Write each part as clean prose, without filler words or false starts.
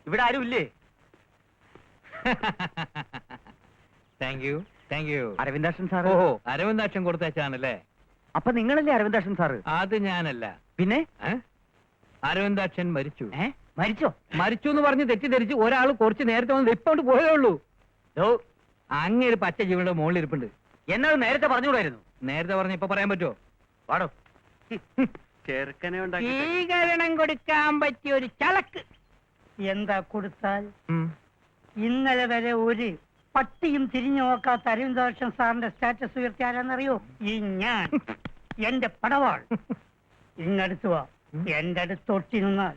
ഇവിടെ ആരും ഇല്ലേ? Thank you thank U. Aravindakshan sir. ഓഹോ, അരവിന്ദാക്ഷൻ കൊടുത്തച്ചാണല്ലേ? അപ്പൊ നിങ്ങളല്ലേ അരവിന്ദാക്ഷൻ സാറ്? അത് ഞാനല്ല. പിന്നെ അരവിന്ദാക്ഷൻ മരിച്ചു. മരിച്ചോ? മരിച്ചു എന്ന് പറഞ്ഞ് തെറ്റിദ്ധരിച്ച് ഒരാൾ കുറച്ച് നേരത്തെ വന്ന് ഇപ്പോണ്ട് പോയേ ഉള്ളൂ. അങ്ങേര് പച്ച ജീവയുടെ മുകളിൽ ഇരിപ്പുണ്ട്. എന്നത് നേരത്തെ പറഞ്ഞുകൂടായിരുന്നു? നേരത്തെ പറഞ്ഞ ഇപ്പൊ പറയാൻ പറ്റുമോ? പാടോ. ചെറുക്കനെ സ്വീകരണം കൊടുക്കാൻ പറ്റിയ ഒരു ചളക്ക്. എന്താ കൊടുത്താൽ? ഇന്നലെ വരെ ഒരു പട്ടിയും തിരിഞ്ഞു നോക്കാത്ത അരവിന്ദാക്ഷൻ സാറിന്റെ സ്റ്റാറ്റസ് ഉയർത്തി ആരാന്നറിയോ? ഈ ഞാൻ. എന്റെ പടവാൾ. ഇങ്ങടുത്തു വാ. എന്റെ അടുത്തൊട്ടി നിന്നാൽ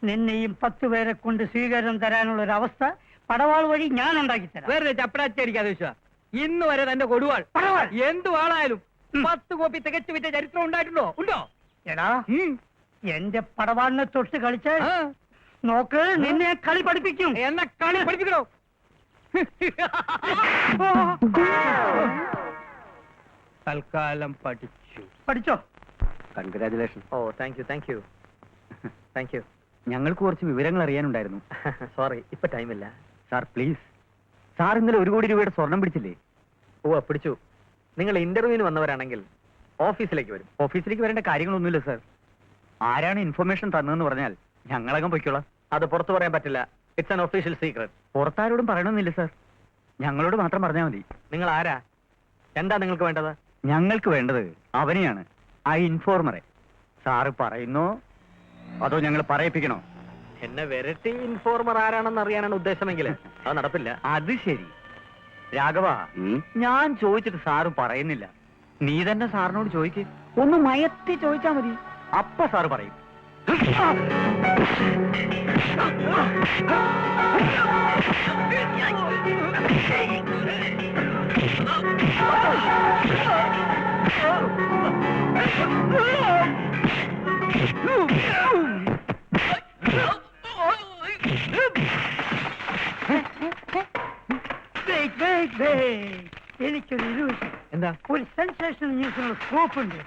നിന്നെയും 10 പേരെ കൊണ്ട് സ്വീകരണം തരാനുള്ള ഒരു അവസ്ഥ പടവാൾ വഴി ഞാൻ ഉണ്ടാക്കി തരാം. വേറെ ചപ്പടാച്ചടിക്കാതെ വിശ്വാ. ഇന്ന് വരെ തന്റെ കൊടുവാൾ പടവാൾ എന്തു ആളായാലും 10 കോപ്പി തികച്ചു വിറ്റ ചരിത്രം ഉണ്ടായിട്ടുണ്ടോ? ഉണ്ടോ? എടാ, എന്റെ പടവാളിനെ തൊട്ട് കളിച്ച് നോക്ക്, നിന്നെ കളി പഠിപ്പിക്കും. എന്നെ കളി പഠിപ്പിക്കണോ? തൽക്കാലം പഠിച്ചോ? Congratulation. Oh thank you thank you thank you. ഞങ്ങൾക്ക് കുറച്ച് വിവരങ്ങൾ അറിയാനുണ്ടായിരുന്നു. സോറി, ഇപ്പൊ ടൈമില്ല. Sir please. സാർ ഇന്നലെ 1 കോടി രൂപയുടെ സ്വർണം പിടിച്ചില്ലേ? ഓ പിടിച്ചു. നിങ്ങൾ ഇന്റർവ്യൂവിന് വന്നവരാണെങ്കിൽ ഓഫീസിലേക്ക് വരും. ഓഫീസിലേക്ക് വരേണ്ട കാര്യങ്ങളൊന്നുമില്ല സാർ. ആരാണ് ഇൻഫർമേഷൻ തന്നതെന്ന് പറഞ്ഞാൽ ഞങ്ങളകം പൊയ്ക്കോളാം. അത് പുറത്തു പറയാൻ പറ്റില്ല. It's an official secret. പുറത്താരോടും പറയണമെന്നില്ല സാർ. ഞങ്ങളോട് മാത്രം പറഞ്ഞാൽ മതി. നിങ്ങൾ ആരാ? എന്താ നിങ്ങൾക്ക് വേണ്ടത്? ഞങ്ങൾക്ക് വേണ്ടത് അവനെയാണ്, ആ ഇൻഫോർമറെ. സാറ് പറയുന്നോ അതോ ഞങ്ങൾ പറയിപ്പിക്കണോ? എന്നെ വെരട്ടി ഇൻഫോർമർ ആരാണെന്ന് അറിയാനാണ് ഉദ്ദേശമെങ്കിൽ അത് നടപ്പില്ല. അത് ശരി. രാഘവ, ഞാൻ ചോദിച്ചിട്ട് സാറ് പറയുന്നില്ല. നീ തന്നെ സാറിനോട് ചോദിക്ക്. ഒന്ന് മയത്തി ചോദിച്ചാ മതി. അപ്പ സാറ് പറയും. എനിക്കൊരു illusion. എന്താ? ഒരു സെൻസേഷണൽ ന്യൂസിനുള്ള സ്കോപ്പ് ഉണ്ട്.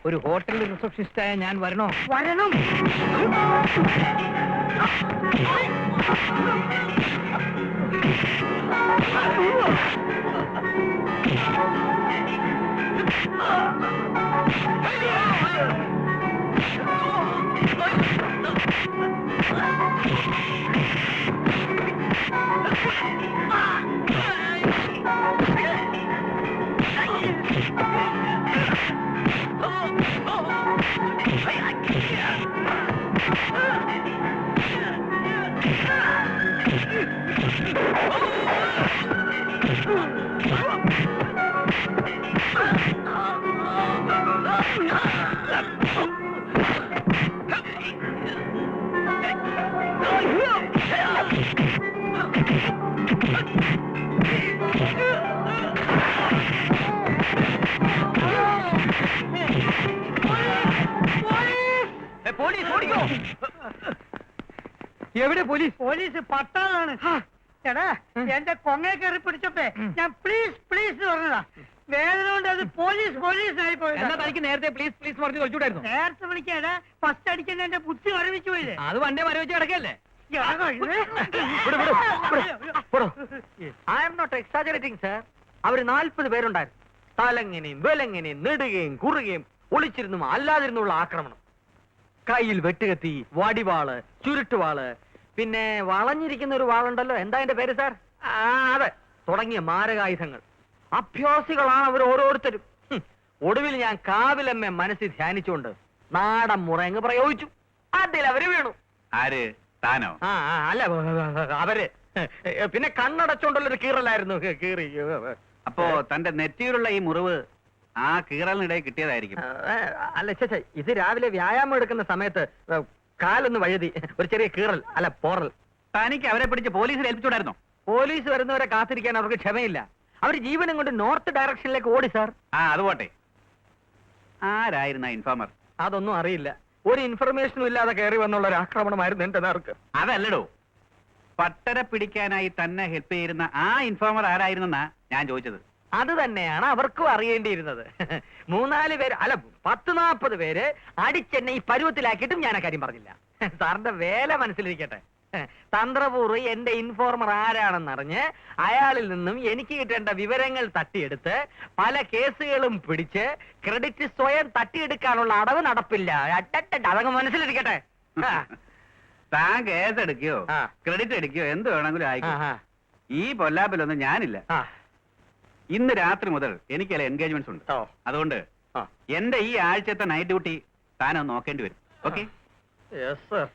ഒരു ഹോട്ടലിൽ റിസപ്ഷനിസ്റ്റായ ഞാൻ വരണോ? വരണം. എവിടെ പോലീസ്? പോലീസ് പട്ടാളാണ്. എടാ, എന്റെ കൊങ്ങ കയറി പിടിച്ചപ്പേ ഞാൻ പ്ലീസ് പ്ലീസ് പറഞ്ഞതാ. വേദന കൊണ്ട് അത് പോലീസ് പോലീസായി പോയത്. എന്നാ തനിക്ക് നേരത്തെ പ്ലീസ് പ്ലീസ് പറഞ്ഞു കളിച്ചൂടായിരുന്നു? നേരത്തെ വിളിക്കാടാ, ഫസ്റ്റ് അടിക്കുന്ന എന്റെ ബുദ്ധി മരവിച്ചു പോയില്ലേ? അത് വണ്ടേ മരവിച്ച് കിടക്കല്ലേ? I'm not exaggerating sir. അവര് 40 പേരുണ്ടായിരുന്നു. തലങ്ങനെയും വെലങ്ങനെയും നെടുകയും കുറുകയും ഒളിച്ചിരുന്നും അല്ലാതിരുന്നുള്ള ആക്രമണം. കയ്യിൽ വെട്ടുകത്തി, വടിവാള്, ചുരുട്ടുവാള്, പിന്നെ വളഞ്ഞിരിക്കുന്ന ഒരു വാളുണ്ടല്ലോ, എന്താ എന്റെ പേര് സാർ? അതെ, തുടങ്ങിയ മാരകായുധങ്ങൾ. അഭ്യാസികളാണ് അവർ ഓരോരുത്തരും. ഒടുവിൽ ഞാൻ കാവിലമ്മ മനസ്സിൽ ധ്യാനിച്ചുകൊണ്ട് നാടൻ മുറങ്ങ് പ്രയോഗിച്ചു. അതിൽ അവര് വീണു. ആര്? താനോ? അല്ല, അവര്. പിന്നെ കണ്ണടച്ചോണ്ടുള്ളൊരു കീറലായിരുന്നു. കീറി. അപ്പോ തന്റെ നെറ്റിയിലുള്ള ഈ മുറിവ് ആ കീറലിനിടെ കിട്ടിയതായിരിക്കും. അല്ല ചേച്ചേ, ഇത് രാവിലെ വ്യായാമം എടുക്കുന്ന സമയത്ത് കാലൊന്ന് വഴുതി ഒരു ചെറിയ കീറൽ, അല്ല പോറൽ. തനിക്ക് അവരെ പിടിച്ച് പോലീസിൽ ഏൽപ്പിച്ചോടായിരുന്നോ? പോലീസ് വരുന്നവരെ കാത്തിരിക്കാൻ അവർക്ക് ക്ഷമയില്ല. അവർ ജീവനും കൊണ്ട് നോർത്ത് ഡയറക്ഷനിലേക്ക് ഓടി സാർ. അത് പോട്ടെ. ആരായിരുന്ന ഇൻഫോമർ? അതൊന്നും അറിയില്ല. ഒരു ഇൻഫർമേഷനും ഇല്ലാതെ കയറി വന്നുള്ള ഒരു ആക്രമണമായിരുന്നു എന്റെ നേർക്ക്. അതല്ലടോ, പട്ടര പിടിക്കാനായി തന്നെ ഹെൽപ്പ് ചെയ്യുന്ന ആ ഇൻഫോമർ ആരായിരുന്നെന്നാ ഞാൻ ചോദിച്ചത്. അത് തന്നെയാണ് അവർക്കും അറിയേണ്ടിയിരുന്നത്. 3-4 പേര്, അല്ല 10-40 പേര് അടിച്ചെന്നെ ഈ പരുവത്തിലാക്കിയിട്ടും ഞാൻ ആ കാര്യം പറഞ്ഞില്ല. സാറിന്റെ വേല മനസ്സിലിരിക്കട്ടെ. തന്ത്രപൂർവ്വം എന്റെ ഇൻഫോർമർ ആരാണെന്നറിഞ്ഞ് അയാളിൽ നിന്നും എനിക്ക് കിട്ടേണ്ട വിവരങ്ങൾ തട്ടിയെടുത്ത് പല കേസുകളും പിടിച്ച് ക്രെഡിറ്റ് സ്വയം തട്ടിയെടുക്കാനുള്ള അടവ് നടപ്പില്ല. അതങ്ങ് മനസ്സിലിരിക്കട്ടെ. ആ. താൻ കേസ് എടുക്കയോ ആ. ക്രെഡിറ്റ് എടുക്കയോ എന്ത് വേണമെങ്കിലും ആയിക്കോ. ആഹാ. ഈ പൊല്ലാപ്പിലൊന്നും ഞാനില്ല. ആ. ഇന്ന് രാത്രി മുതൽ എനിക്ക് ചില എൻഗേജ്മെന്റ്സ് ഉണ്ട്. ഓ. അതുകൊണ്ട് ആ. എന്റെ ഈ ആഴ്ചത്തെ നൈറ്റ് ഡ്യൂട്ടി താനൊന്ന് നോക്കേണ്ടി വരും. ഓക്കെ? Yes sir.